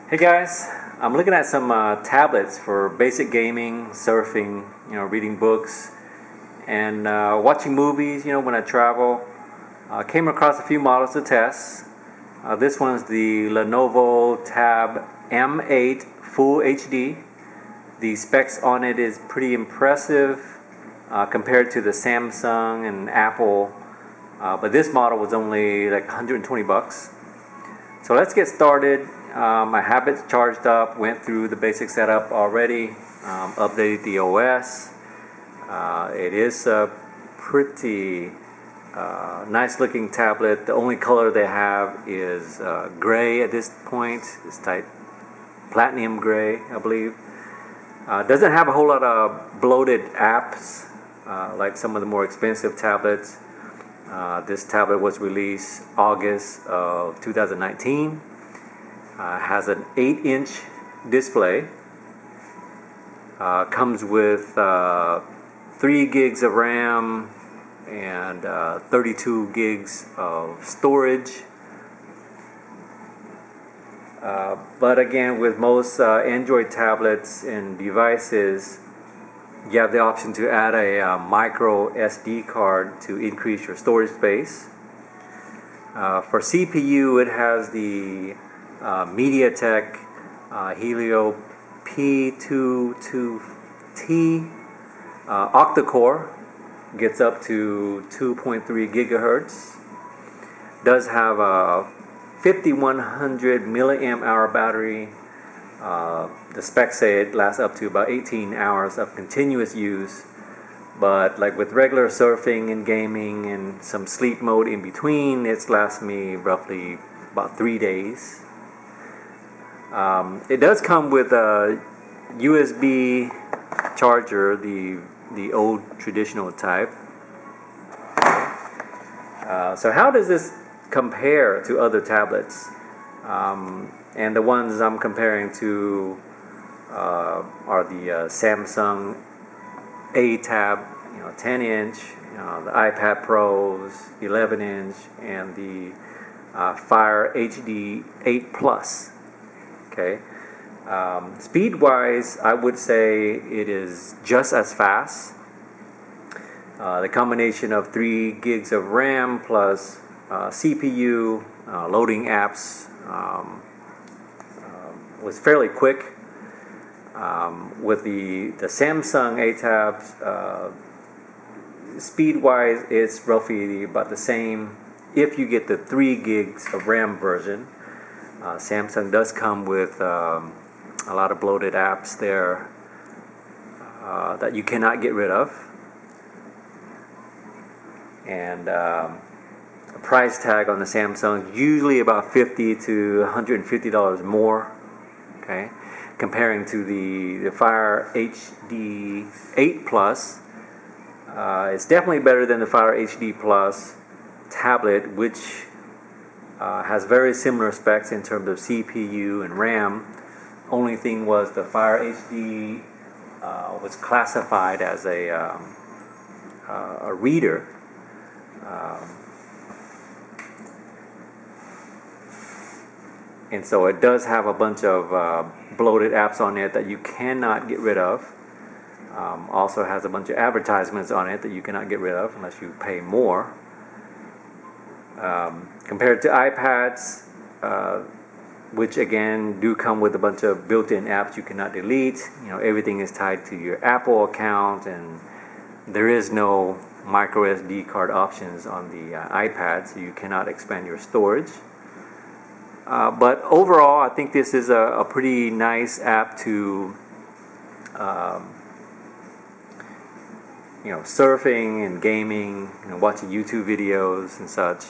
Hey guys, I'm looking at some tablets for basic gaming, surfing, reading books, and watching movies. When I travel, came across a few models to test. This one's the Lenovo Tab M8 Full HD. The specs on it is pretty impressive compared to the Samsung and Apple, but this model was only like 120 bucks. So let's get started. My habits charged up, went through the basic setup already, updated the OS. It is a pretty nice looking tablet. The only color they have is gray at this point. It's type platinum gray, I believe. Doesn't have a whole lot of bloated apps like some of the more expensive tablets. This tablet was released August of 2019. Has an 8-inch display. Comes with 3 gigs of RAM and 32 gigs of storage. But again, with most Android tablets and devices, you have the option to add a micro SD card to increase your storage space. For CPU, it has the MediaTek Helio P22T octa-core, gets up to 2.3 gigahertz. Does have a 5100 milliamp hour battery. The specs say it lasts up to about 18 hours of continuous use, but like with regular surfing and gaming and some sleep mode in between, it's lasts me roughly about 3 days. It does come with a USB charger, the old traditional type. So how does this compare to other tablets? And the ones I'm comparing to are the Samsung A Tab, 10-inch, the iPad Pros, 11-inch, and the Fire HD 8 Plus. Okay. Speed-wise, I would say it is just as fast. The combination of 3 gigs of RAM plus CPU, loading apps was fairly quick. With the Samsung A-Tabs, speed-wise, it's roughly about the same if you get the 3 gigs of RAM version. Samsung does come with a lot of bloated apps there that you cannot get rid of. And the price tag on the Samsung usually about $50 to $150 more. Okay, comparing to the Fire HD 8 Plus, it's definitely better than the Fire HD Plus tablet, which has very similar specs in terms of CPU and RAM. Only thing was the Fire HD was classified as a reader. And so it does have a bunch of bloated apps on it that you cannot get rid of. Also has a bunch of advertisements on it that you cannot get rid of unless you pay more. Compared to iPads, which again do come with a bunch of built-in apps you cannot delete. Everything is tied to your Apple account, and there is no micro SD card options on the iPad, so you cannot expand your storage. But overall, I think this is a pretty nice app to surfing and gaming, watching YouTube videos and such.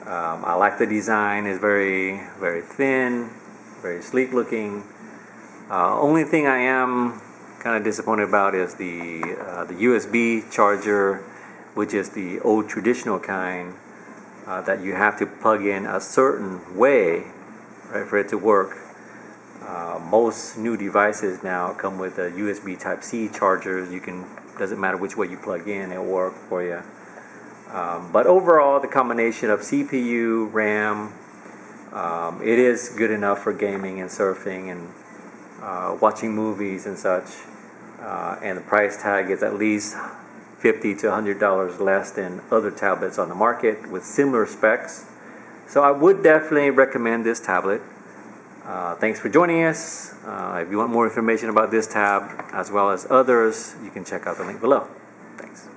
I like the design. It's very, very thin, very sleek looking. Only thing I am kind of disappointed about is the USB charger, which is the old traditional kind that you have to plug in a certain way, right, for it to work. Most new devices now come with a USB Type-C chargers. Doesn't matter which way you plug in, it'll work for you. But overall, the combination of CPU, RAM, It is good enough for gaming and surfing and watching movies and such. And the price tag is at least $50 to $100 less than other tablets on the market with similar specs. So I would definitely recommend this tablet. Thanks for joining us. If you want more information about this tab as well as others, you can check out the link below. Thanks.